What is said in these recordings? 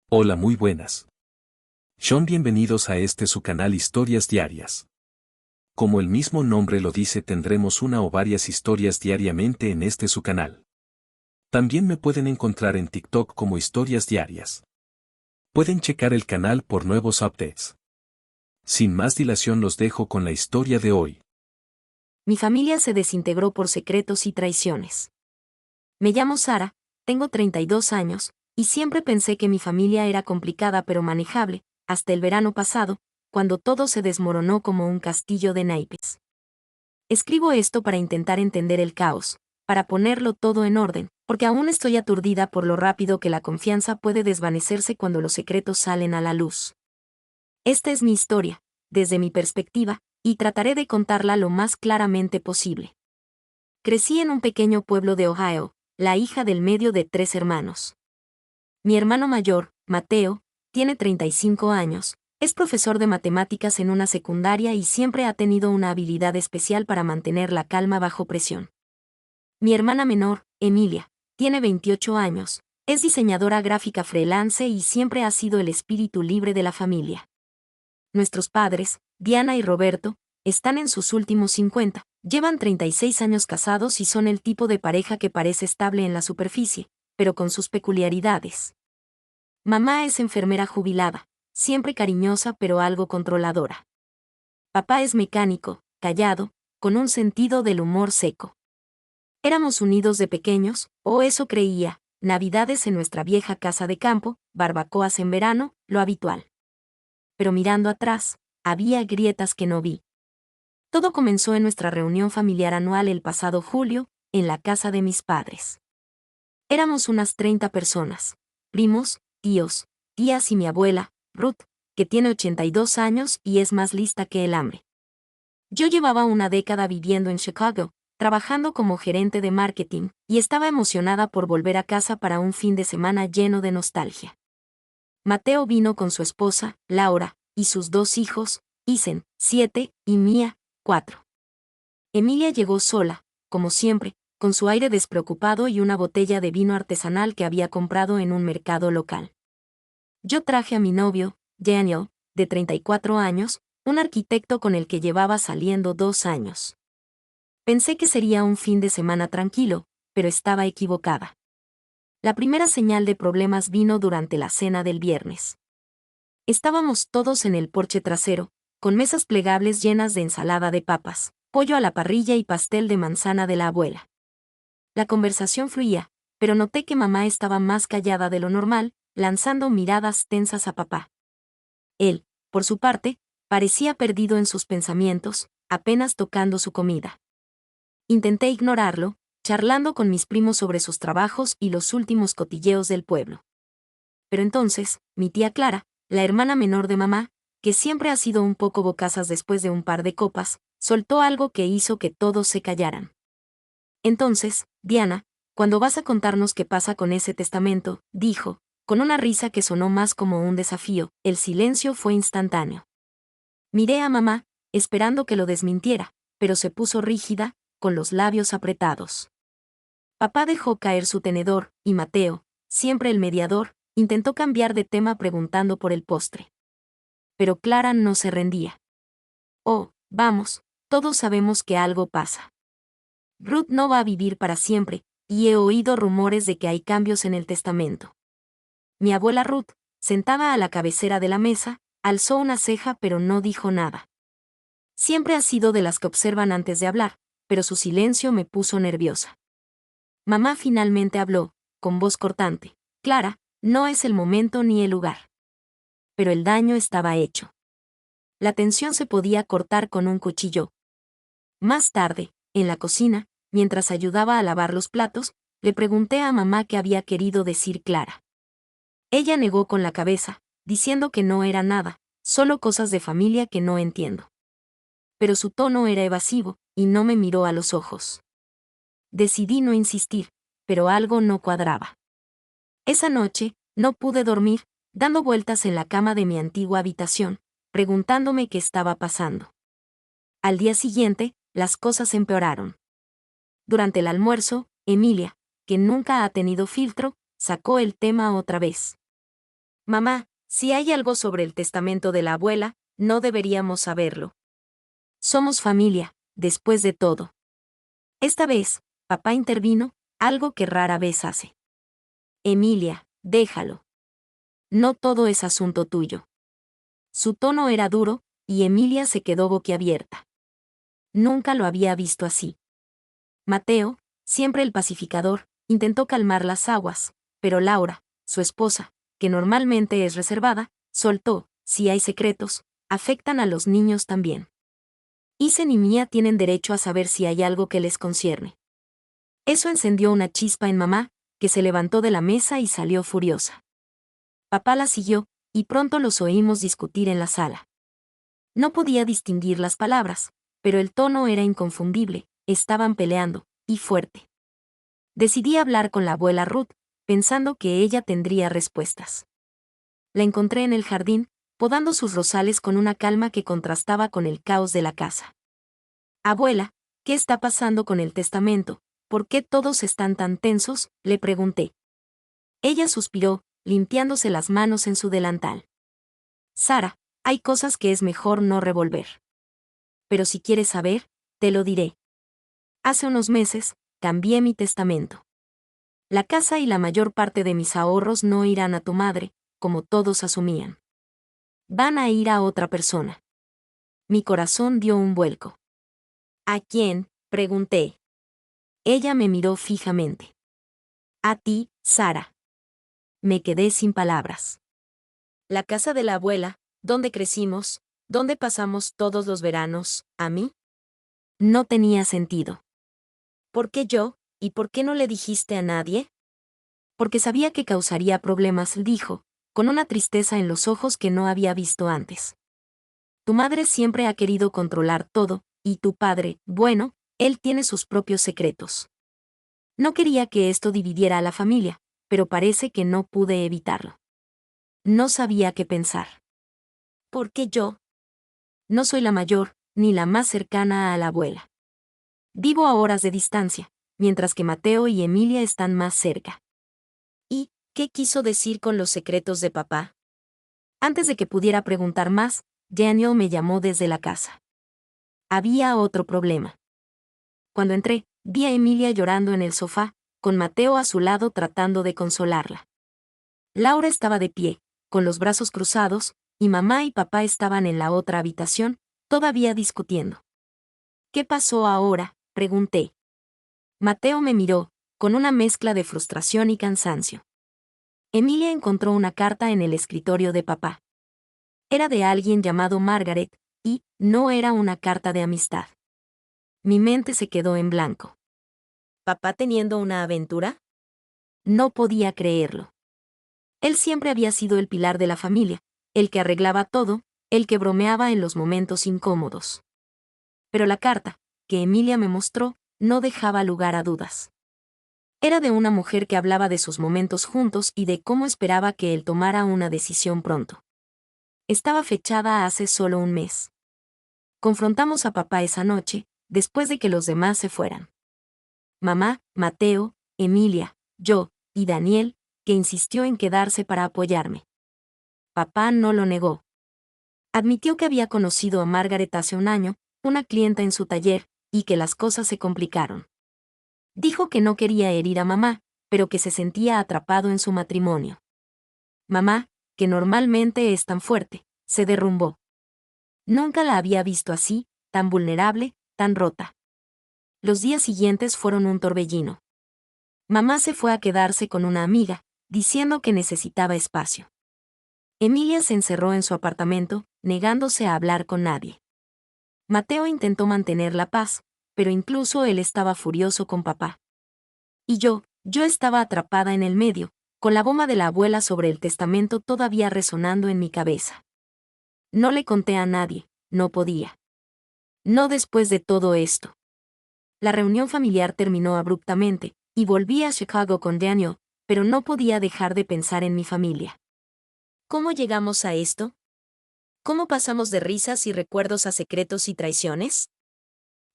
Hola, muy buenas. Sean, bienvenidos a su canal Historias Diarias. Como el mismo nombre lo dice, tendremos una o varias historias diariamente en su canal. También me pueden encontrar en TikTok como Historias Diarias. Pueden checar el canal por nuevos updates. Sin más dilación, los dejo con la historia de hoy. Mi familia se desintegró por secretos y traiciones. Me llamo Sara, tengo 32 años, y siempre pensé que mi familia era complicada pero manejable, hasta el verano pasado, cuando todo se desmoronó como un castillo de naipes. Escribo esto para intentar entender el caos, para ponerlo todo en orden, porque aún estoy aturdida por lo rápido que la confianza puede desvanecerse cuando los secretos salen a la luz. Esta es mi historia, desde mi perspectiva, y trataré de contarla lo más claramente posible. Crecí en un pequeño pueblo de Ohio, la hija del medio de 3 hermanos. Mi hermano mayor, Mateo, tiene 35 años, es profesor de matemáticas en una secundaria y siempre ha tenido una habilidad especial para mantener la calma bajo presión. Mi hermana menor, Emilia, tiene 28 años, es diseñadora gráfica freelance y siempre ha sido el espíritu libre de la familia. Nuestros padres, Diana y Roberto, están en sus últimos 50, llevan 36 años casados y son el tipo de pareja que parece estable en la superficie, pero con sus peculiaridades. Mamá es enfermera jubilada, siempre cariñosa pero algo controladora. Papá es mecánico, callado, con un sentido del humor seco. Éramos unidos de pequeños, o eso creía, navidades en nuestra vieja casa de campo, barbacoas en verano, lo habitual. Pero mirando atrás, había grietas que no vi. Todo comenzó en nuestra reunión familiar anual el pasado julio, en la casa de mis padres. Éramos unas 30 personas, primos, tíos, tías y mi abuela, Ruth, que tiene 82 años y es más lista que el hambre. Yo llevaba una década viviendo en Chicago, trabajando como gerente de marketing, y estaba emocionada por volver a casa para un fin de semana lleno de nostalgia. Mateo vino con su esposa, Laura, y sus 2 hijos, Isen, 7, y Mia, 4. Emilia llegó sola, como siempre, con su aire despreocupado y una botella de vino artesanal que había comprado en un mercado local. Yo traje a mi novio, Daniel, de 34 años, un arquitecto con el que llevaba saliendo 2 años. Pensé que sería un fin de semana tranquilo, pero estaba equivocada. La primera señal de problemas vino durante la cena del viernes. Estábamos todos en el porche trasero, con mesas plegables llenas de ensalada de papas, pollo a la parrilla y pastel de manzana de la abuela. La conversación fluía, pero noté que mamá estaba más callada de lo normal, lanzando miradas tensas a papá. Él, por su parte, parecía perdido en sus pensamientos, apenas tocando su comida. Intenté ignorarlo, charlando con mis primos sobre sus trabajos y los últimos cotilleos del pueblo. Pero entonces, mi tía Clara, la hermana menor de mamá, que siempre ha sido un poco bocazas después de un par de copas, soltó algo que hizo que todos se callaran. Entonces, Diana, cuando vas a contarnos qué pasa con ese testamento, dijo, con una risa que sonó más como un desafío, el silencio fue instantáneo. Miré a mamá, esperando que lo desmintiera, pero se puso rígida, con los labios apretados. Papá dejó caer su tenedor, y Mateo, siempre el mediador, intentó cambiar de tema preguntando por el postre. Pero Clara no se rendía. Oh, vamos, todos sabemos que algo pasa. Ruth no va a vivir para siempre, y he oído rumores de que hay cambios en el testamento. Mi abuela Ruth, sentada a la cabecera de la mesa, alzó una ceja pero no dijo nada. Siempre ha sido de las que observan antes de hablar, pero su silencio me puso nerviosa. Mamá finalmente habló, con voz cortante. Clara, no es el momento ni el lugar. Pero el daño estaba hecho. La tensión se podía cortar con un cuchillo. Más tarde, en la cocina, mientras ayudaba a lavar los platos, le pregunté a mamá qué había querido decir Clara. Ella negó con la cabeza, diciendo que no era nada, solo cosas de familia que no entiendo. Pero su tono era evasivo, y no me miró a los ojos. Decidí no insistir, pero algo no cuadraba. Esa noche, no pude dormir, dando vueltas en la cama de mi antigua habitación, preguntándome qué estaba pasando. Al día siguiente, las cosas empeoraron. Durante el almuerzo, Emilia, que nunca ha tenido filtro, sacó el tema otra vez. Mamá, si hay algo sobre el testamento de la abuela, no deberíamos saberlo. Somos familia, después de todo. Esta vez, papá intervino, algo que rara vez hace. Emilia, déjalo. No todo es asunto tuyo. Su tono era duro, y Emilia se quedó boquiabierta. Nunca lo había visto así. Mateo, siempre el pacificador, intentó calmar las aguas, pero Laura, su esposa, que normalmente es reservada, soltó: si hay secretos, afectan a los niños también. Isen y Mía tienen derecho a saber si hay algo que les concierne. Eso encendió una chispa en mamá, que se levantó de la mesa y salió furiosa. Papá la siguió, y pronto los oímos discutir en la sala. No podía distinguir las palabras, pero el tono era inconfundible, estaban peleando, y fuerte. Decidí hablar con la abuela Ruth, pensando que ella tendría respuestas. La encontré en el jardín, podando sus rosales con una calma que contrastaba con el caos de la casa. Abuela, ¿qué está pasando con el testamento? ¿Por qué todos están tan tensos?, le pregunté. Ella suspiró, limpiándose las manos en su delantal. Sara, hay cosas que es mejor no revolver. Pero si quieres saber, te lo diré. Hace unos meses, cambié mi testamento. La casa y la mayor parte de mis ahorros no irán a tu madre, como todos asumían. Van a ir a otra persona. Mi corazón dio un vuelco. ¿A quién?, pregunté. Ella me miró fijamente. A ti, Sara. Me quedé sin palabras. La casa de la abuela, donde crecimos, donde pasamos todos los veranos, ¿a mí? No tenía sentido. ¿Por qué yo, y por qué no le dijiste a nadie? Porque sabía que causaría problemas, dijo, con una tristeza en los ojos que no había visto antes. Tu madre siempre ha querido controlar todo, y tu padre, bueno, él tiene sus propios secretos. No quería que esto dividiera a la familia, pero parece que no pude evitarlo. No sabía qué pensar. ¿Por qué yo? No soy la mayor, ni la más cercana a la abuela. Vivo a horas de distancia, mientras que Mateo y Emilia están más cerca. ¿Y qué quiso decir con los secretos de papá? Antes de que pudiera preguntar más, Daniel me llamó desde la casa. Había otro problema. Cuando entré, vi a Emilia llorando en el sofá, con Mateo a su lado tratando de consolarla. Laura estaba de pie, con los brazos cruzados, y mamá y papá estaban en la otra habitación, todavía discutiendo. ¿Qué pasó ahora?, pregunté. Mateo me miró, con una mezcla de frustración y cansancio. Emilia encontró una carta en el escritorio de papá. Era de alguien llamado Margaret, y no era una carta de amistad. Mi mente se quedó en blanco. ¿Papá teniendo una aventura? No podía creerlo. Él siempre había sido el pilar de la familia, el que arreglaba todo, el que bromeaba en los momentos incómodos. Pero la carta, que Emilia me mostró, no dejaba lugar a dudas. Era de una mujer que hablaba de sus momentos juntos y de cómo esperaba que él tomara una decisión pronto. Estaba fechada hace solo un mes. Confrontamos a papá esa noche, después de que los demás se fueran. Mamá, Mateo, Emilia, yo, y Daniel, que insistió en quedarse para apoyarme. Papá no lo negó. Admitió que había conocido a Margaret hace un año, una clienta en su taller, y que las cosas se complicaron. Dijo que no quería herir a mamá, pero que se sentía atrapado en su matrimonio. Mamá, que normalmente es tan fuerte, se derrumbó. Nunca la había visto así, tan vulnerable, tan rota. Los días siguientes fueron un torbellino. Mamá se fue a quedarse con una amiga, diciendo que necesitaba espacio. Emilia se encerró en su apartamento, negándose a hablar con nadie. Mateo intentó mantener la paz, pero incluso él estaba furioso con papá. Y yo estaba atrapada en el medio, con la bomba de la abuela sobre el testamento todavía resonando en mi cabeza. No le conté a nadie, no podía. No después de todo esto. La reunión familiar terminó abruptamente, y volví a Chicago con Daniel, pero no podía dejar de pensar en mi familia. ¿Cómo llegamos a esto? ¿Cómo pasamos de risas y recuerdos a secretos y traiciones?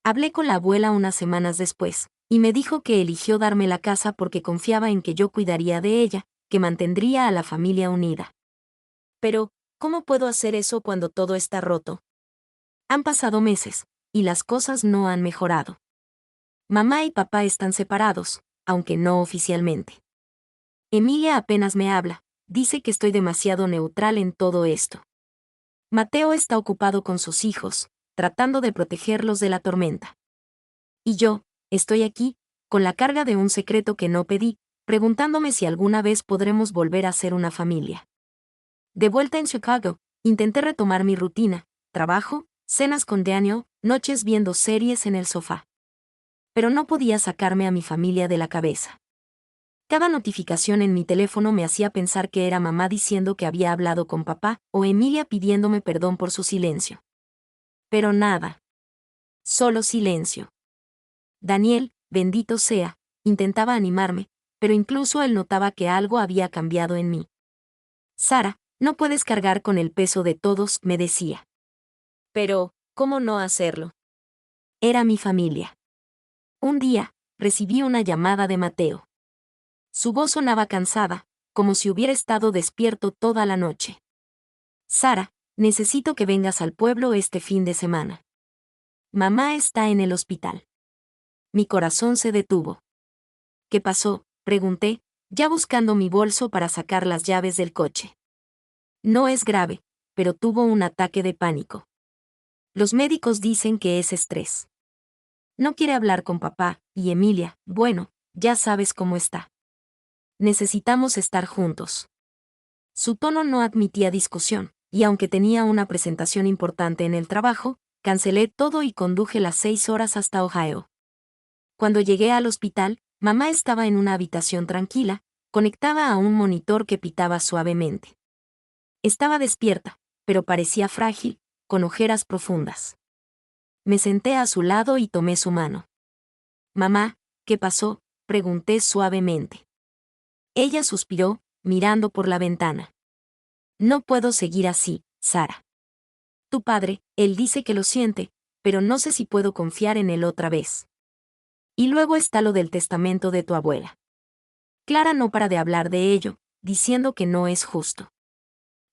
Hablé con la abuela unas semanas después, y me dijo que eligió darme la casa porque confiaba en que yo cuidaría de ella, que mantendría a la familia unida. Pero, ¿cómo puedo hacer eso cuando todo está roto? Han pasado meses, y las cosas no han mejorado. Mamá y papá están separados, aunque no oficialmente. Emilia apenas me habla, dice que estoy demasiado neutral en todo esto. Mateo está ocupado con sus hijos, tratando de protegerlos de la tormenta. Y yo, estoy aquí, con la carga de un secreto que no pedí, preguntándome si alguna vez podremos volver a ser una familia. De vuelta en Chicago, intenté retomar mi rutina, trabajo, cenas con Daniel, noches viendo series en el sofá. Pero no podía sacarme a mi familia de la cabeza. Cada notificación en mi teléfono me hacía pensar que era mamá diciendo que había hablado con papá, o Emilia pidiéndome perdón por su silencio. Pero nada. Solo silencio. Daniel, bendito sea, intentaba animarme, pero incluso él notaba que algo había cambiado en mí. Sara, no puedes cargar con el peso de todos, me decía. Pero, ¿cómo no hacerlo? Era mi familia. Un día, recibí una llamada de Mateo. Su voz sonaba cansada, como si hubiera estado despierto toda la noche. Sara, necesito que vengas al pueblo este fin de semana. Mamá está en el hospital. Mi corazón se detuvo. ¿Qué pasó?, pregunté, ya buscando mi bolso para sacar las llaves del coche. No es grave, pero tuvo un ataque de pánico. Los médicos dicen que es estrés. No quiere hablar con papá, y Emilia, bueno, ya sabes cómo está. Necesitamos estar juntos. Su tono no admitía discusión, y aunque tenía una presentación importante en el trabajo, cancelé todo y conduje las 6 horas hasta Ohio. Cuando llegué al hospital, mamá estaba en una habitación tranquila, conectada a un monitor que pitaba suavemente. Estaba despierta, pero parecía frágil, con ojeras profundas. Me senté a su lado y tomé su mano. Mamá, ¿qué pasó?, pregunté suavemente. Ella suspiró, mirando por la ventana. No puedo seguir así, Sara. Tu padre, él dice que lo siente, pero no sé si puedo confiar en él otra vez. Y luego está lo del testamento de tu abuela. Clara no para de hablar de ello, diciendo que no es justo.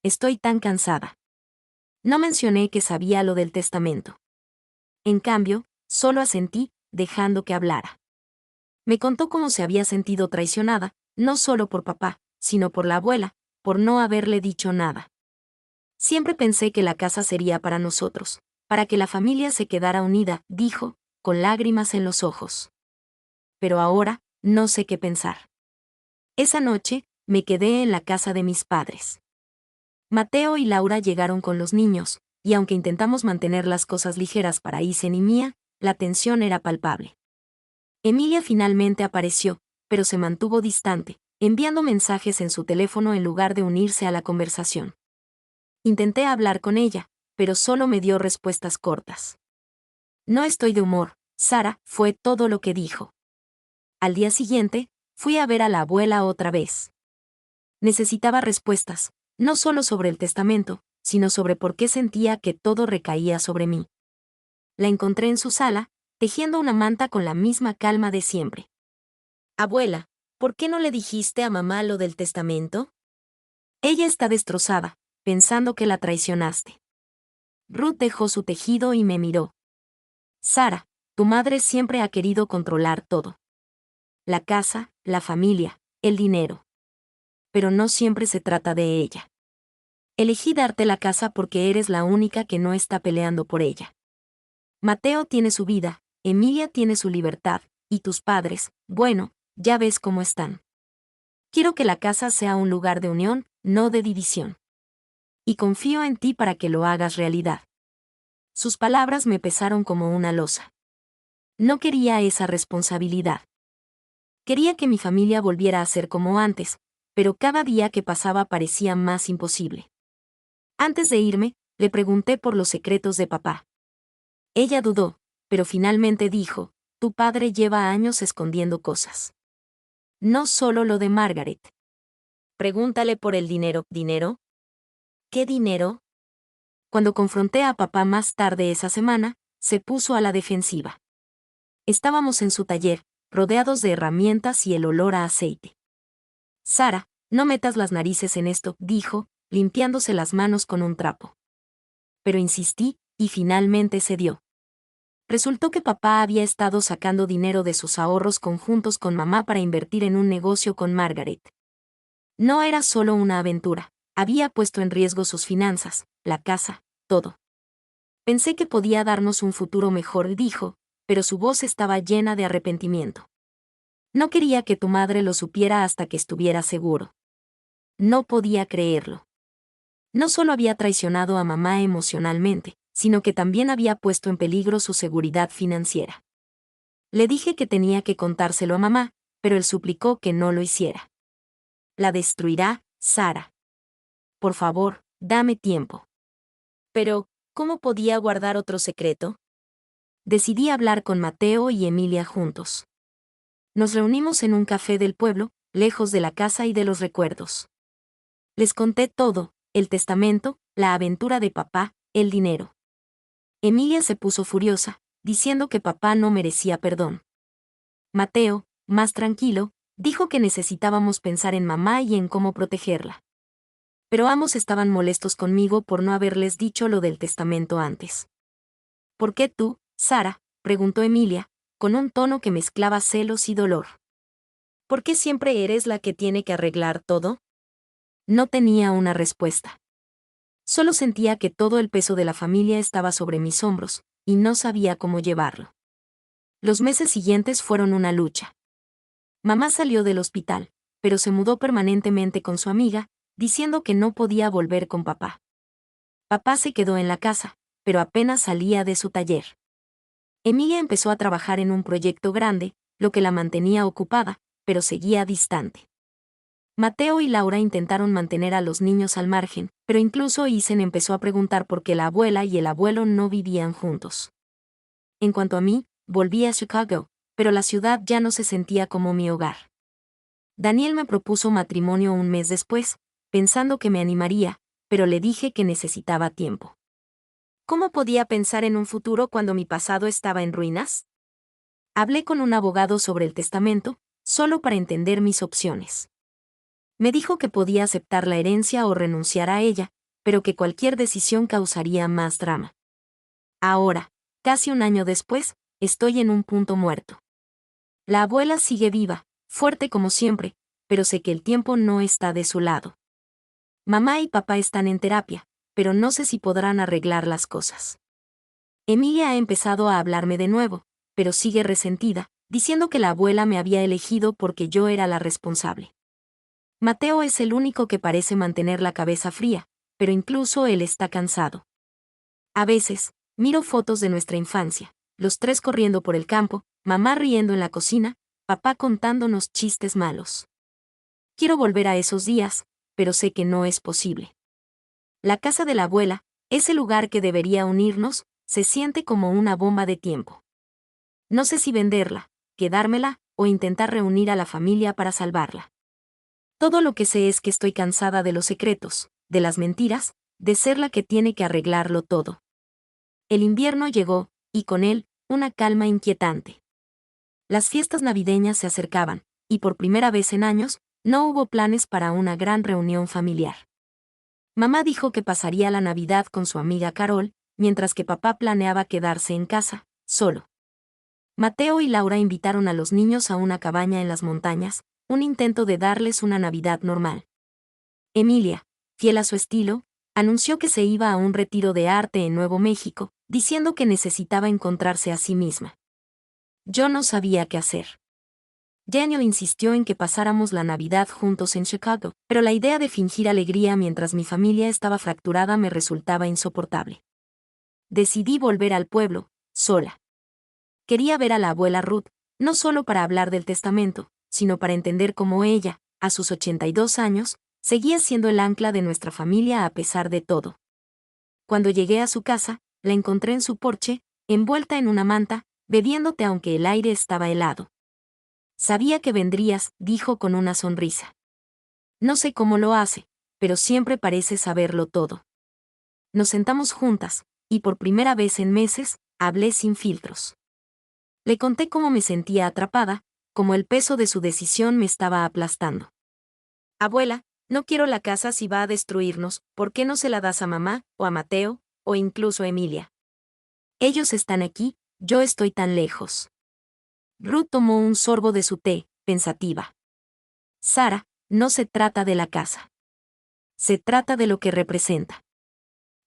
Estoy tan cansada. No mencioné que sabía lo del testamento. En cambio, solo asentí, dejando que hablara. Me contó cómo se había sentido traicionada, no solo por papá, sino por la abuela, por no haberle dicho nada. Siempre pensé que la casa sería para nosotros, para que la familia se quedara unida, dijo, con lágrimas en los ojos. Pero ahora, no sé qué pensar. Esa noche, me quedé en la casa de mis padres. Mateo y Laura llegaron con los niños, y aunque intentamos mantener las cosas ligeras para Isen y Mía, la tensión era palpable. Emilia finalmente apareció, pero se mantuvo distante, enviando mensajes en su teléfono en lugar de unirse a la conversación. Intenté hablar con ella, pero solo me dio respuestas cortas. No estoy de humor, Sara, fue todo lo que dijo. Al día siguiente, fui a ver a la abuela otra vez. Necesitaba respuestas, no solo sobre el testamento, sino sobre por qué sentía que todo recaía sobre mí. La encontré en su sala, tejiendo una manta con la misma calma de siempre. Abuela, ¿por qué no le dijiste a mamá lo del testamento? Ella está destrozada, pensando que la traicionaste. Ruth dejó su tejido y me miró. Sara, tu madre siempre ha querido controlar todo. La casa, la familia, el dinero. Pero no siempre se trata de ella. Elegí darte la casa porque eres la única que no está peleando por ella. Mateo tiene su vida, Emilia tiene su libertad, y tus padres, bueno, ya ves cómo están. Quiero que la casa sea un lugar de unión, no de división. Y confío en ti para que lo hagas realidad. Sus palabras me pesaron como una losa. No quería esa responsabilidad. Quería que mi familia volviera a ser como antes, pero cada día que pasaba parecía más imposible. Antes de irme, le pregunté por los secretos de papá. Ella dudó, pero finalmente dijo, tu padre lleva años escondiendo cosas. No solo lo de Margaret. Pregúntale por el dinero. ¿Dinero? ¿Qué dinero? Cuando confronté a papá más tarde esa semana, se puso a la defensiva. Estábamos en su taller, rodeados de herramientas y el olor a aceite. Sara, no metas las narices en esto, dijo, limpiándose las manos con un trapo. Pero insistí, y finalmente cedió. Resultó que papá había estado sacando dinero de sus ahorros conjuntos con mamá para invertir en un negocio con Margaret. No era solo una aventura, había puesto en riesgo sus finanzas, la casa, todo. Pensé que podía darnos un futuro mejor, dijo, pero su voz estaba llena de arrepentimiento. No quería que tu madre lo supiera hasta que estuviera seguro. No podía creerlo. No solo había traicionado a mamá emocionalmente, sino que también había puesto en peligro su seguridad financiera. Le dije que tenía que contárselo a mamá, pero él suplicó que no lo hiciera. La destruirá, Sara. Por favor, dame tiempo. Pero, ¿cómo podía guardar otro secreto? Decidí hablar con Mateo y Emilia juntos. Nos reunimos en un café del pueblo, lejos de la casa y de los recuerdos. Les conté todo, el testamento, la aventura de papá, el dinero. Emilia se puso furiosa, diciendo que papá no merecía perdón. Mateo, más tranquilo, dijo que necesitábamos pensar en mamá y en cómo protegerla. Pero ambos estaban molestos conmigo por no haberles dicho lo del testamento antes. ¿Por qué tú, Sara?, preguntó Emilia, con un tono que mezclaba celos y dolor. ¿Por qué siempre eres la que tiene que arreglar todo? No tenía una respuesta. Solo sentía que todo el peso de la familia estaba sobre mis hombros, y no sabía cómo llevarlo. Los meses siguientes fueron una lucha. Mamá salió del hospital, pero se mudó permanentemente con su amiga, diciendo que no podía volver con papá. Papá se quedó en la casa, pero apenas salía de su taller. Emilia empezó a trabajar en un proyecto grande, lo que la mantenía ocupada, pero seguía distante. Mateo y Laura intentaron mantener a los niños al margen, pero incluso Isen empezó a preguntar por qué la abuela y el abuelo no vivían juntos. En cuanto a mí, volví a Chicago, pero la ciudad ya no se sentía como mi hogar. Daniel me propuso matrimonio un mes después, pensando que me animaría, pero le dije que necesitaba tiempo. ¿Cómo podía pensar en un futuro cuando mi pasado estaba en ruinas? Hablé con un abogado sobre el testamento, solo para entender mis opciones. Me dijo que podía aceptar la herencia o renunciar a ella, pero que cualquier decisión causaría más drama. Ahora, casi un año después, estoy en un punto muerto. La abuela sigue viva, fuerte como siempre, pero sé que el tiempo no está de su lado. Mamá y papá están en terapia, pero no sé si podrán arreglar las cosas. Emilia ha empezado a hablarme de nuevo, pero sigue resentida, diciendo que la abuela me había elegido porque yo era la responsable. Mateo es el único que parece mantener la cabeza fría, pero incluso él está cansado. A veces, miro fotos de nuestra infancia, los tres corriendo por el campo, mamá riendo en la cocina, papá contándonos chistes malos. Quiero volver a esos días, pero sé que no es posible. La casa de la abuela, ese lugar que debería unirnos, se siente como una bomba de tiempo. No sé si venderla, quedármela, o intentar reunir a la familia para salvarla. Todo lo que sé es que estoy cansada de los secretos, de las mentiras, de ser la que tiene que arreglarlo todo. El invierno llegó, y con él, una calma inquietante. Las fiestas navideñas se acercaban, y por primera vez en años, no hubo planes para una gran reunión familiar. Mamá dijo que pasaría la Navidad con su amiga Carol, mientras que papá planeaba quedarse en casa, solo. Mateo y Laura invitaron a los niños a una cabaña en las montañas, un intento de darles una Navidad normal. Emilia, fiel a su estilo, anunció que se iba a un retiro de arte en Nuevo México, diciendo que necesitaba encontrarse a sí misma. Yo no sabía qué hacer. Daniel insistió en que pasáramos la Navidad juntos en Chicago, pero la idea de fingir alegría mientras mi familia estaba fracturada me resultaba insoportable. Decidí volver al pueblo, sola. Quería ver a la abuela Ruth, no solo para hablar del testamento, sino para entender cómo ella, a sus 82 años, seguía siendo el ancla de nuestra familia a pesar de todo. Cuando llegué a su casa, la encontré en su porche, envuelta en una manta, bebiendo té aunque el aire estaba helado. Sabía que vendrías, dijo con una sonrisa. No sé cómo lo hace, pero siempre parece saberlo todo. Nos sentamos juntas, y por primera vez en meses, hablé sin filtros. Le conté cómo me sentía atrapada, cómo el peso de su decisión me estaba aplastando. Abuela, No quiero la casa si va a destruirnos, ¿por qué no se la das a mamá, o a Mateo, o incluso a Emilia? Ellos están aquí, yo estoy tan lejos. Ruth tomó un sorbo de su té, pensativa. Sara, no se trata de la casa. Se trata de lo que representa.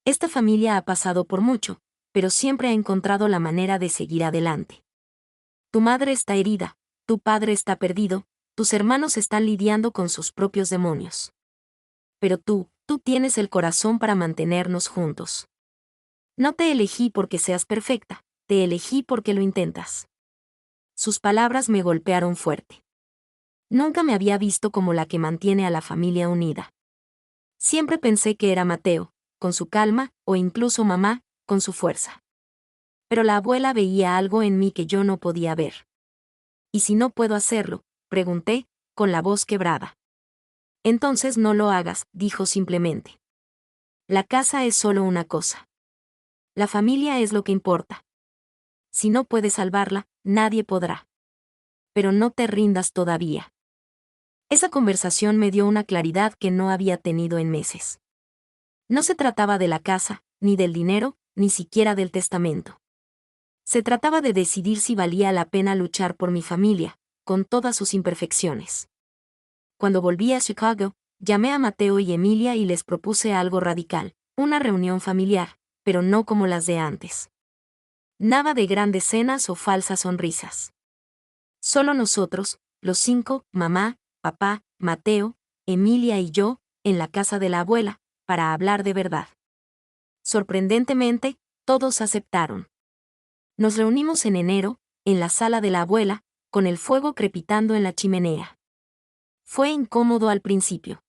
Esta familia ha pasado por mucho, pero siempre ha encontrado la manera de seguir adelante. Tu madre está herida, tu padre está perdido, tus hermanos están lidiando con sus propios demonios. Pero tú tienes el corazón para mantenernos juntos. No te elegí porque seas perfecta, te elegí porque lo intentas. Sus palabras me golpearon fuerte. Nunca me había visto como la que mantiene a la familia unida. Siempre pensé que era Mateo, con su calma, o incluso mamá, con su fuerza. Pero la abuela veía algo en mí que yo no podía ver. ¿Y si no puedo hacerlo?, pregunté, con la voz quebrada. Entonces no lo hagas, dijo simplemente. La casa es solo una cosa. La familia es lo que importa. Si no puedes salvarla, nadie podrá. Pero no te rindas todavía. Esa conversación me dio una claridad que no había tenido en meses. No se trataba de la casa, ni del dinero, ni siquiera del testamento. Se trataba de decidir si valía la pena luchar por mi familia, con todas sus imperfecciones. Cuando volví a Chicago, llamé a Mateo y Emilia y les propuse algo radical, una reunión familiar, pero no como las de antes. Nada de grandes cenas o falsas sonrisas. Solo nosotros, los 5, mamá, papá, Mateo, Emilia y yo, en la casa de la abuela, para hablar de verdad. Sorprendentemente, todos aceptaron. Nos reunimos en enero, en la sala de la abuela, con el fuego crepitando en la chimenea. Fue incómodo al principio.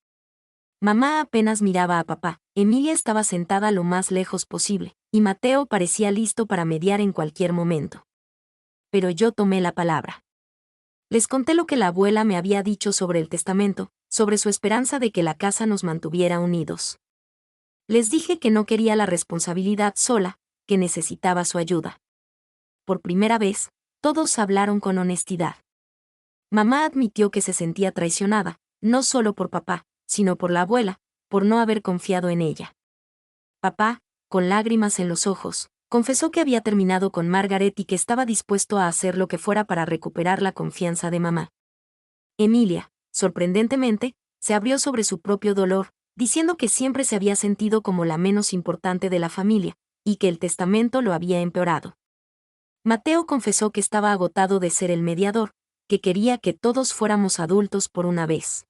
Mamá apenas miraba a papá, Emilia estaba sentada lo más lejos posible, y Mateo parecía listo para mediar en cualquier momento. Pero yo tomé la palabra. Les conté lo que la abuela me había dicho sobre el testamento, sobre su esperanza de que la casa nos mantuviera unidos. Les dije que no quería la responsabilidad sola, que necesitaba su ayuda. Por primera vez, todos hablaron con honestidad. Mamá admitió que se sentía traicionada, no solo por papá, sino por la abuela, por no haber confiado en ella. Papá, con lágrimas en los ojos, confesó que había terminado con Margaret y que estaba dispuesto a hacer lo que fuera para recuperar la confianza de mamá. Emilia, sorprendentemente, se abrió sobre su propio dolor, diciendo que siempre se había sentido como la menos importante de la familia, y que el testamento lo había empeorado. Mateo confesó que estaba agotado de ser el mediador, que quería que todos fuéramos adultos por una vez.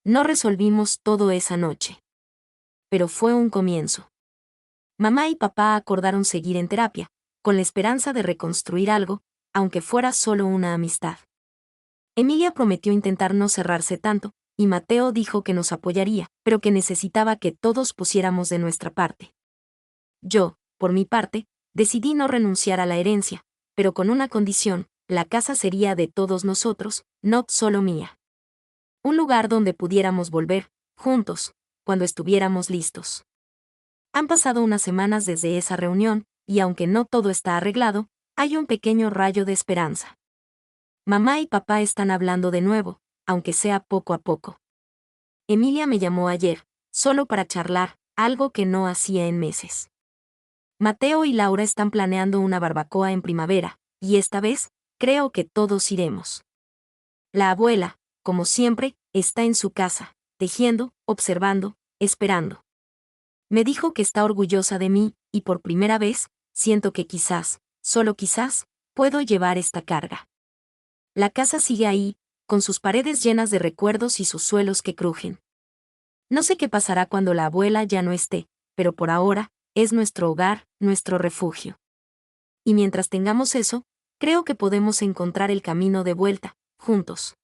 No resolvimos todo esa noche. Pero fue un comienzo. Mamá y papá acordaron seguir en terapia, con la esperanza de reconstruir algo, aunque fuera solo una amistad. Emilia prometió intentar no cerrarse tanto, y Mateo dijo que nos apoyaría, pero que necesitaba que todos pusiéramos de nuestra parte. Yo, por mi parte, decidí no renunciar a la herencia, pero con una condición: la casa sería de todos nosotros, no solo mía. Un lugar donde pudiéramos volver, juntos, cuando estuviéramos listos. Han pasado unas semanas desde esa reunión, y aunque no todo está arreglado, hay un pequeño rayo de esperanza. Mamá y papá están hablando de nuevo, aunque sea poco a poco. Emilia me llamó ayer, solo para charlar, algo que no hacía en meses. Mateo y Laura están planeando una barbacoa en primavera, y esta vez, creo que todos iremos. La abuela, como siempre, está en su casa, tejiendo, observando, esperando. Me dijo que está orgullosa de mí, y por primera vez, siento que quizás, solo quizás, puedo llevar esta carga. La casa sigue ahí, con sus paredes llenas de recuerdos y sus suelos que crujen. No sé qué pasará cuando la abuela ya no esté, pero por ahora, es nuestro hogar, nuestro refugio. Y mientras tengamos eso, creo que podemos encontrar el camino de vuelta, juntos.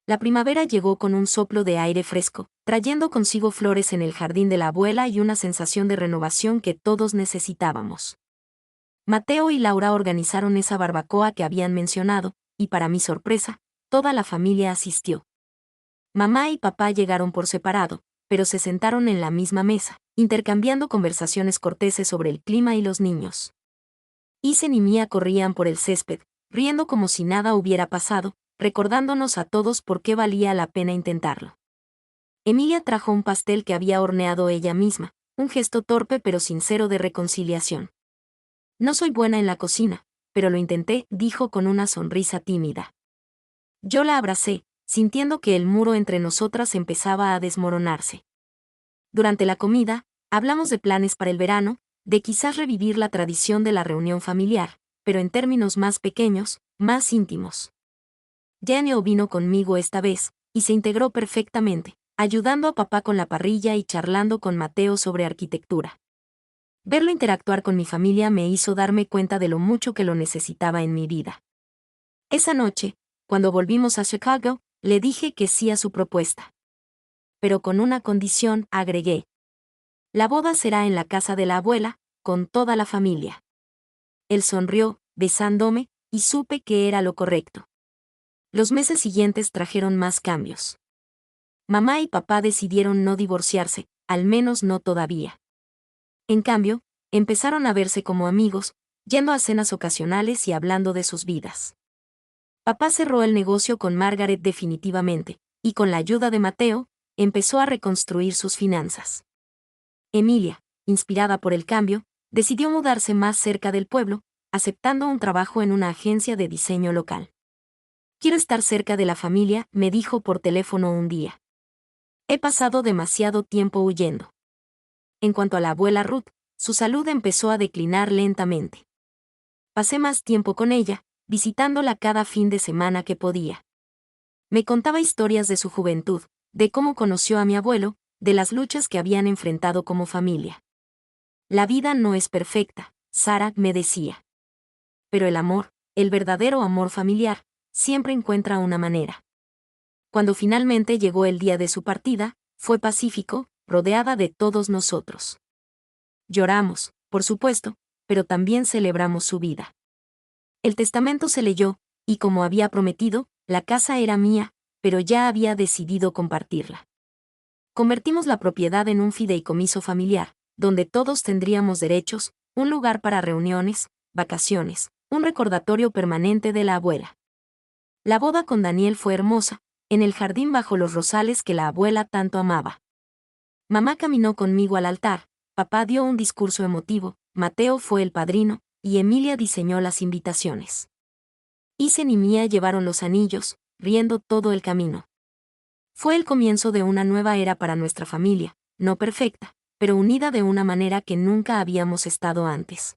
La primavera llegó con un soplo de aire fresco, trayendo consigo flores en el jardín de la abuela y una sensación de renovación que todos necesitábamos. Mateo y Laura organizaron esa barbacoa que habían mencionado, y para mi sorpresa, toda la familia asistió. Mamá y papá llegaron por separado, pero se sentaron en la misma mesa, intercambiando conversaciones corteses sobre el clima y los niños. Isen y Mia corrían por el césped, riendo como si nada hubiera pasado, recordándonos a todos por qué valía la pena intentarlo. Emilia trajo un pastel que había horneado ella misma, un gesto torpe pero sincero de reconciliación. No soy buena en la cocina, pero lo intenté, dijo con una sonrisa tímida. Yo la abracé, sintiendo que el muro entre nosotras empezaba a desmoronarse. Durante la comida, hablamos de planes para el verano, de quizás revivir la tradición de la reunión familiar, pero en términos más pequeños, más íntimos. Daniel vino conmigo esta vez, y se integró perfectamente, ayudando a papá con la parrilla y charlando con Mateo sobre arquitectura. Verlo interactuar con mi familia me hizo darme cuenta de lo mucho que lo necesitaba en mi vida. Esa noche, cuando volvimos a Chicago, le dije que sí a su propuesta. Pero con una condición, agregué. La boda será en la casa de la abuela, con toda la familia. Él sonrió, besándome, y supe que era lo correcto. Los meses siguientes trajeron más cambios. Mamá y papá decidieron no divorciarse, al menos no todavía. En cambio, empezaron a verse como amigos, yendo a cenas ocasionales y hablando de sus vidas. Papá cerró el negocio con Margaret definitivamente, y con la ayuda de Mateo, empezó a reconstruir sus finanzas. Emilia, inspirada por el cambio, decidió mudarse más cerca del pueblo, aceptando un trabajo en una agencia de diseño local. Quiero estar cerca de la familia, me dijo por teléfono un día. He pasado demasiado tiempo huyendo. En cuanto a la abuela Ruth, su salud empezó a declinar lentamente. Pasé más tiempo con ella, visitándola cada fin de semana que podía. Me contaba historias de su juventud, de cómo conoció a mi abuelo, de las luchas que habían enfrentado como familia. La vida no es perfecta, Sara me decía. Pero el amor, el verdadero amor familiar, siempre encuentra una manera. Cuando finalmente llegó el día de su partida, fue pacífico, rodeada de todos nosotros. Lloramos, por supuesto, pero también celebramos su vida. El testamento se leyó, y como había prometido, la casa era mía, pero ya había decidido compartirla. Convertimos la propiedad en un fideicomiso familiar, donde todos tendríamos derechos, un lugar para reuniones, vacaciones, un recordatorio permanente de la abuela. La boda con Daniel fue hermosa, en el jardín bajo los rosales que la abuela tanto amaba. Mamá caminó conmigo al altar, papá dio un discurso emotivo, Mateo fue el padrino, y Emilia diseñó las invitaciones. Isen y Mía llevaron los anillos, riendo todo el camino. Fue el comienzo de una nueva era para nuestra familia, no perfecta, pero unida de una manera que nunca habíamos estado antes.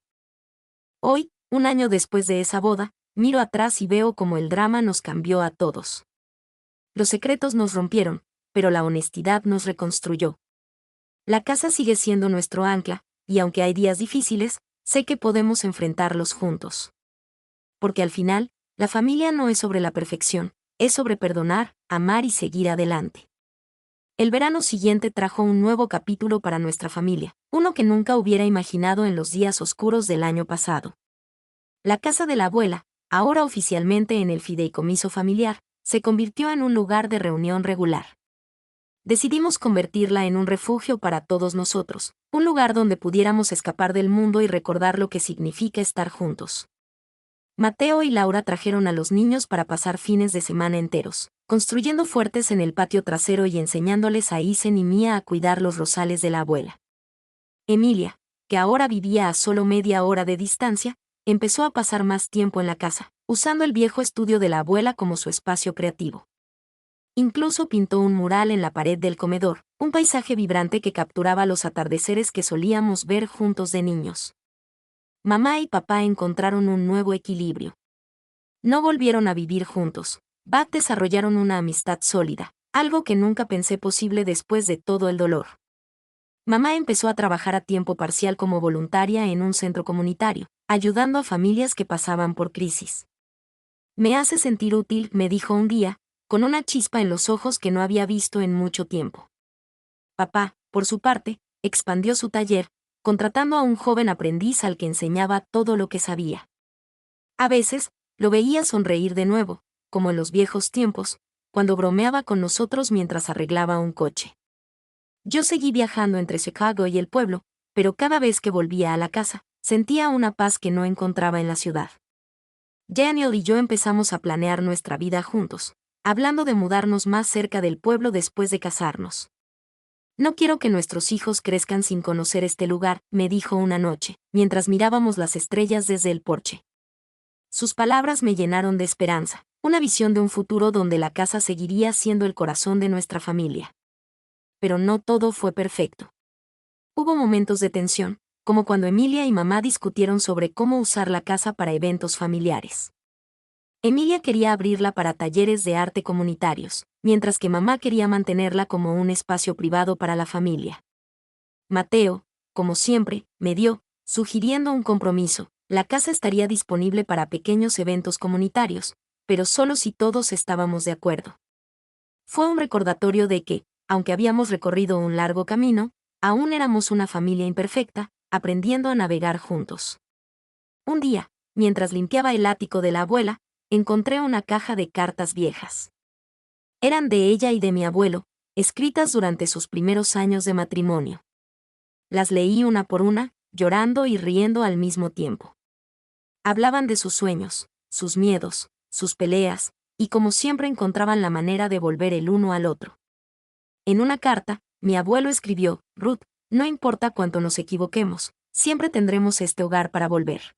Hoy, un año después de esa boda, miro atrás y veo cómo el drama nos cambió a todos. Los secretos nos rompieron, pero la honestidad nos reconstruyó. La casa sigue siendo nuestro ancla, y aunque hay días difíciles, sé que podemos enfrentarlos juntos. Porque al final, la familia no es sobre la perfección, es sobre perdonar, amar y seguir adelante. El verano siguiente trajo un nuevo capítulo para nuestra familia, uno que nunca hubiera imaginado en los días oscuros del año pasado. La casa de la abuela, ahora oficialmente en el fideicomiso familiar, se convirtió en un lugar de reunión regular. Decidimos convertirla en un refugio para todos nosotros, un lugar donde pudiéramos escapar del mundo y recordar lo que significa estar juntos. Mateo y Laura trajeron a los niños para pasar fines de semana enteros, construyendo fuertes en el patio trasero y enseñándoles a Isen y Mía a cuidar los rosales de la abuela. Emilia, que ahora vivía a solo media hora de distancia, empezó a pasar más tiempo en la casa, usando el viejo estudio de la abuela como su espacio creativo. Incluso pintó un mural en la pared del comedor, un paisaje vibrante que capturaba los atardeceres que solíamos ver juntos de niños. Mamá y papá encontraron un nuevo equilibrio. No volvieron a vivir juntos. Desarrollaron una amistad sólida, algo que nunca pensé posible después de todo el dolor. Mamá empezó a trabajar a tiempo parcial como voluntaria en un centro comunitario, ayudando a familias que pasaban por crisis. Me hace sentir útil, me dijo un día, con una chispa en los ojos que no había visto en mucho tiempo. Papá, por su parte, expandió su taller, contratando a un joven aprendiz al que enseñaba todo lo que sabía. A veces, lo veía sonreír de nuevo, como en los viejos tiempos, cuando bromeaba con nosotros mientras arreglaba un coche. Yo seguí viajando entre Chicago y el pueblo, pero cada vez que volvía a la casa, sentía una paz que no encontraba en la ciudad. Daniel y yo empezamos a planear nuestra vida juntos, hablando de mudarnos más cerca del pueblo después de casarnos. No quiero que nuestros hijos crezcan sin conocer este lugar, me dijo una noche, mientras mirábamos las estrellas desde el porche. Sus palabras me llenaron de esperanza, una visión de un futuro donde la casa seguiría siendo el corazón de nuestra familia. Pero no todo fue perfecto. Hubo momentos de tensión, como cuando Emilia y mamá discutieron sobre cómo usar la casa para eventos familiares. Emilia quería abrirla para talleres de arte comunitarios, mientras que mamá quería mantenerla como un espacio privado para la familia. Mateo, como siempre, me dio, sugiriendo un compromiso: la casa estaría disponible para pequeños eventos comunitarios, pero solo si todos estábamos de acuerdo. Fue un recordatorio de que, aunque habíamos recorrido un largo camino, aún éramos una familia imperfecta, aprendiendo a navegar juntos. Un día, mientras limpiaba el ático de la abuela, encontré una caja de cartas viejas. Eran de ella y de mi abuelo, escritas durante sus primeros años de matrimonio. Las leí una por una, llorando y riendo al mismo tiempo. Hablaban de sus sueños, sus miedos, sus peleas, y como siempre encontraban la manera de volver el uno al otro. En una carta, mi abuelo escribió: Ruth, no importa cuánto nos equivoquemos, siempre tendremos este hogar para volver.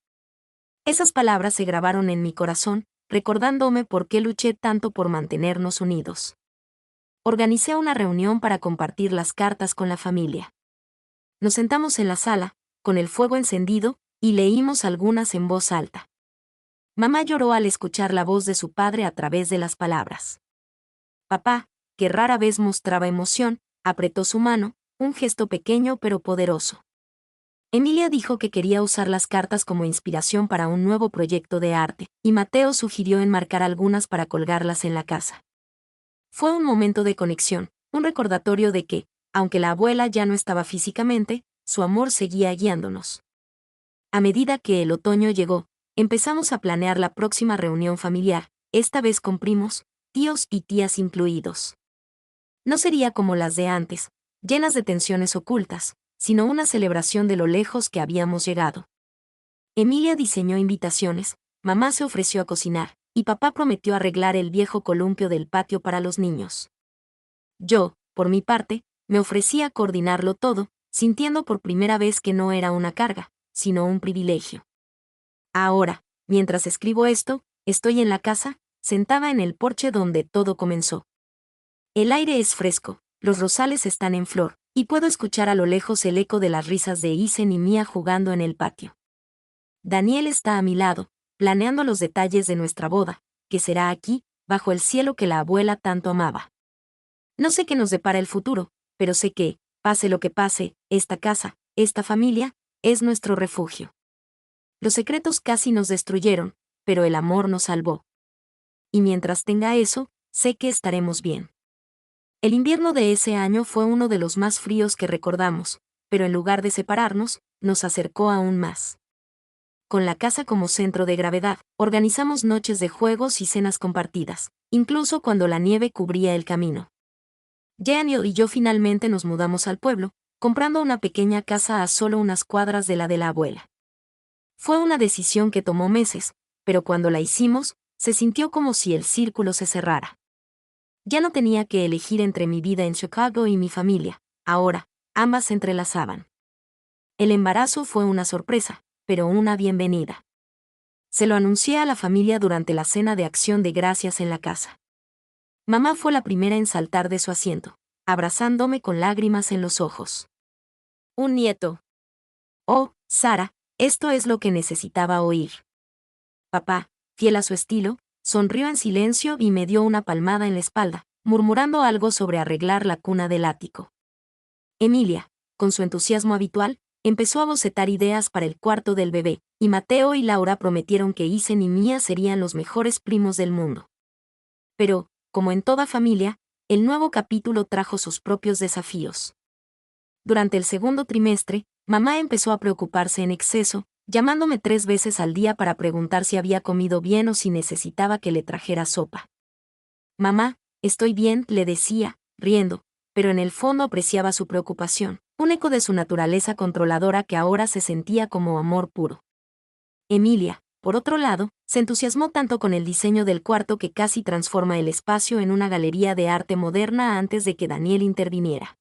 Esas palabras se grabaron en mi corazón, recordándome por qué luché tanto por mantenernos unidos. Organicé una reunión para compartir las cartas con la familia. Nos sentamos en la sala, con el fuego encendido, y leímos algunas en voz alta. Mamá lloró al escuchar la voz de su padre a través de las palabras. Papá, que rara vez mostraba emoción, apretó su mano, un gesto pequeño pero poderoso. Emilia dijo que quería usar las cartas como inspiración para un nuevo proyecto de arte, y Mateo sugirió enmarcar algunas para colgarlas en la casa. Fue un momento de conexión, un recordatorio de que, aunque la abuela ya no estaba físicamente, su amor seguía guiándonos. A medida que el otoño llegó, empezamos a planear la próxima reunión familiar, esta vez con primos, tíos y tías incluidos. No sería como las de antes, llenas de tensiones ocultas, sino una celebración de lo lejos que habíamos llegado. Emilia diseñó invitaciones, mamá se ofreció a cocinar, y papá prometió arreglar el viejo columpio del patio para los niños. Yo, por mi parte, me ofrecí a coordinarlo todo, sintiendo por primera vez que no era una carga, sino un privilegio. Ahora, mientras escribo esto, estoy en la casa, sentada en el porche donde todo comenzó. El aire es fresco, los rosales están en flor, y puedo escuchar a lo lejos el eco de las risas de Isen y Mía jugando en el patio. Daniel está a mi lado, planeando los detalles de nuestra boda, que será aquí, bajo el cielo que la abuela tanto amaba. No sé qué nos depara el futuro, pero sé que, pase lo que pase, esta casa, esta familia, es nuestro refugio. Los secretos casi nos destruyeron, pero el amor nos salvó. Y mientras tenga eso, sé que estaremos bien. El invierno de ese año fue uno de los más fríos que recordamos, pero en lugar de separarnos, nos acercó aún más. Con la casa como centro de gravedad, organizamos noches de juegos y cenas compartidas, incluso cuando la nieve cubría el camino. Daniel y yo finalmente nos mudamos al pueblo, comprando una pequeña casa a solo unas cuadras de la abuela. Fue una decisión que tomó meses, pero cuando la hicimos, se sintió como si el círculo se cerrara. Ya no tenía que elegir entre mi vida en Chicago y mi familia, ahora, ambas se entrelazaban. El embarazo fue una sorpresa, pero una bienvenida. Se lo anuncié a la familia durante la cena de Acción de Gracias en la casa. Mamá fue la primera en saltar de su asiento, abrazándome con lágrimas en los ojos. Un nieto. Oh, Sara, esto es lo que necesitaba oír. Papá, fiel a su estilo, sonrió en silencio y me dio una palmada en la espalda, murmurando algo sobre arreglar la cuna del ático. Emilia, con su entusiasmo habitual, empezó a bocetar ideas para el cuarto del bebé, y Mateo y Laura prometieron que Isen y Mía serían los mejores primos del mundo. Pero, como en toda familia, el nuevo capítulo trajo sus propios desafíos. Durante el segundo trimestre, mamá empezó a preocuparse en exceso, llamándome 3 veces al día para preguntar si había comido bien o si necesitaba que le trajera sopa. Mamá, estoy bien, le decía, riendo, pero en el fondo apreciaba su preocupación, un eco de su naturaleza controladora que ahora se sentía como amor puro. Emilia, por otro lado, se entusiasmó tanto con el diseño del cuarto que casi transforma el espacio en una galería de arte moderna antes de que Daniel interviniera.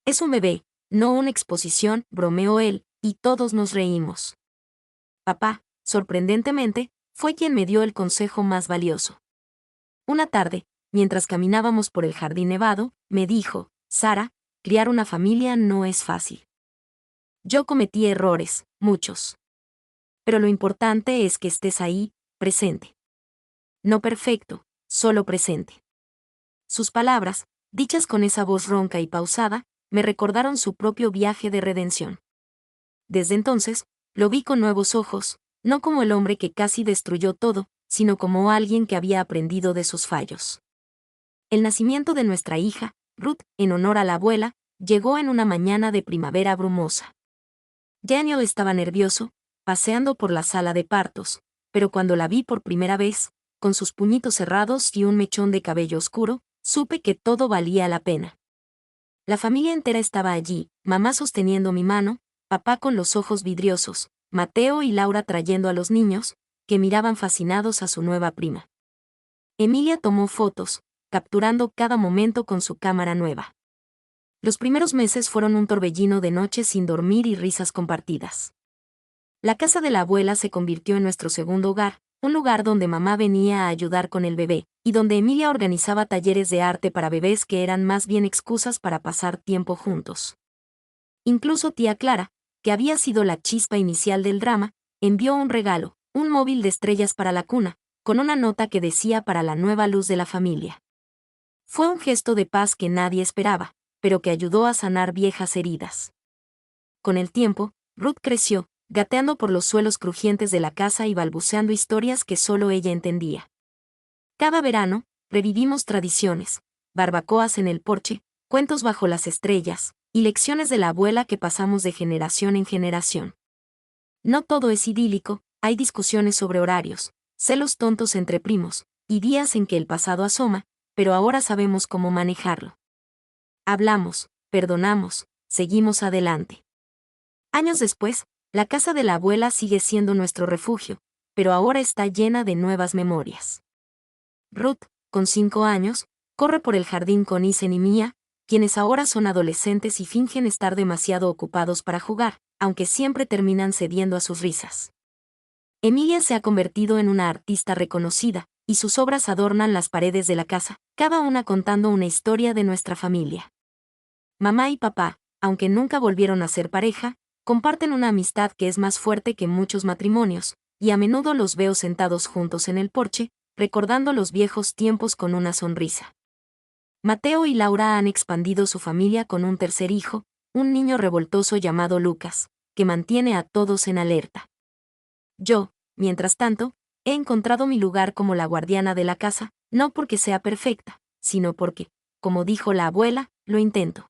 Es un bebé, no una exposición, bromeó él, y todos nos reímos. Papá, sorprendentemente, fue quien me dio el consejo más valioso. Una tarde, mientras caminábamos por el jardín nevado, me dijo, Sara, criar una familia no es fácil. Yo cometí errores, muchos. Pero lo importante es que estés ahí, presente. No perfecto, solo presente. Sus palabras, dichas con esa voz ronca y pausada, me recordaron su propio viaje de redención. Desde entonces, lo vi con nuevos ojos, no como el hombre que casi destruyó todo, sino como alguien que había aprendido de sus fallos. El nacimiento de nuestra hija, Ruth, en honor a la abuela, llegó en una mañana de primavera brumosa. Daniel estaba nervioso, paseando por la sala de partos, pero cuando la vi por primera vez, con sus puñitos cerrados y un mechón de cabello oscuro, supe que todo valía la pena. La familia entera estaba allí, mamá sosteniendo mi mano, papá con los ojos vidriosos, Mateo y Laura trayendo a los niños, que miraban fascinados a su nueva prima. Emilia tomó fotos, capturando cada momento con su cámara nueva. Los primeros meses fueron un torbellino de noches sin dormir y risas compartidas. La casa de la abuela se convirtió en nuestro segundo hogar, un lugar donde mamá venía a ayudar con el bebé, y donde Emilia organizaba talleres de arte para bebés que eran más bien excusas para pasar tiempo juntos. Incluso tía Clara, que había sido la chispa inicial del drama, envió un regalo, un móvil de estrellas para la cuna, con una nota que decía para la nueva luz de la familia. Fue un gesto de paz que nadie esperaba, pero que ayudó a sanar viejas heridas. Con el tiempo, Ruth creció, gateando por los suelos crujientes de la casa y balbuceando historias que solo ella entendía. Cada verano, revivimos tradiciones, barbacoas en el porche, cuentos bajo las estrellas, y lecciones de la abuela que pasamos de generación en generación. No todo es idílico, hay discusiones sobre horarios, celos tontos entre primos, y días en que el pasado asoma, pero ahora sabemos cómo manejarlo. Hablamos, perdonamos, seguimos adelante. Años después, la casa de la abuela sigue siendo nuestro refugio, pero ahora está llena de nuevas memorias. Ruth, con 5 años, corre por el jardín con Isen y Mia, quienes ahora son adolescentes y fingen estar demasiado ocupados para jugar, aunque siempre terminan cediendo a sus risas. Emilia se ha convertido en una artista reconocida, y sus obras adornan las paredes de la casa, cada una contando una historia de nuestra familia. Mamá y papá, aunque nunca volvieron a ser pareja, comparten una amistad que es más fuerte que muchos matrimonios, y a menudo los veo sentados juntos en el porche, recordando los viejos tiempos con una sonrisa. Mateo y Laura han expandido su familia con un tercer hijo, un niño revoltoso llamado Lucas, que mantiene a todos en alerta. Yo, mientras tanto, he encontrado mi lugar como la guardiana de la casa, no porque sea perfecta, sino porque, como dijo la abuela, lo intento.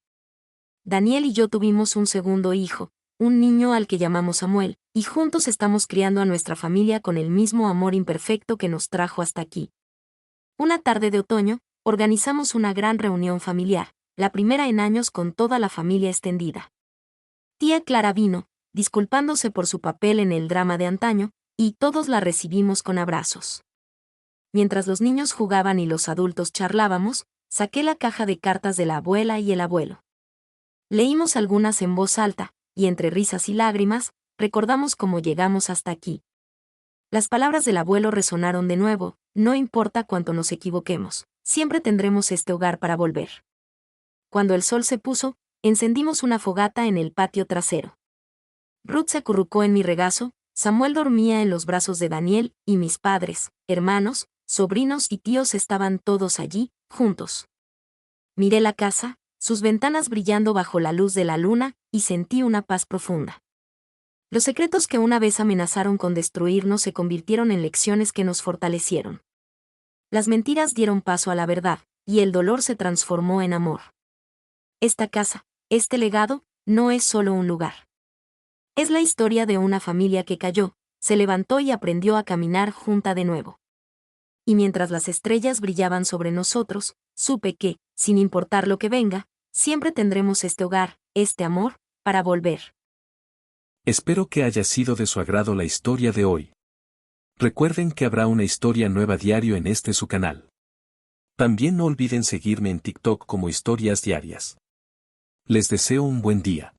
Daniel y yo tuvimos un segundo hijo, un niño al que llamamos Samuel, y juntos estamos criando a nuestra familia con el mismo amor imperfecto que nos trajo hasta aquí. Una tarde de otoño, organizamos una gran reunión familiar, la primera en años con toda la familia extendida. Tía Clara vino, disculpándose por su papel en el drama de antaño, y todos la recibimos con abrazos. Mientras los niños jugaban y los adultos charlábamos, saqué la caja de cartas de la abuela y el abuelo. Leímos algunas en voz alta, y entre risas y lágrimas, recordamos cómo llegamos hasta aquí. Las palabras del abuelo resonaron de nuevo, no importa cuánto nos equivoquemos, siempre tendremos este hogar para volver. Cuando el sol se puso, encendimos una fogata en el patio trasero. Ruth se acurrucó en mi regazo, Samuel dormía en los brazos de Daniel, y mis padres, hermanos, sobrinos y tíos estaban todos allí, juntos. Miré la casa, sus ventanas brillando bajo la luz de la luna, y sentí una paz profunda. Los secretos que una vez amenazaron con destruirnos se convirtieron en lecciones que nos fortalecieron. Las mentiras dieron paso a la verdad, y el dolor se transformó en amor. Esta casa, este legado, no es solo un lugar. Es la historia de una familia que cayó, se levantó y aprendió a caminar junta de nuevo. Y mientras las estrellas brillaban sobre nosotros, supe que, sin importar lo que venga, siempre tendremos este hogar, este amor, para volver. Espero que haya sido de su agrado la historia de hoy. Recuerden que habrá una historia nueva diario en su canal. También no olviden seguirme en TikTok como Historias Diarias. Les deseo un buen día.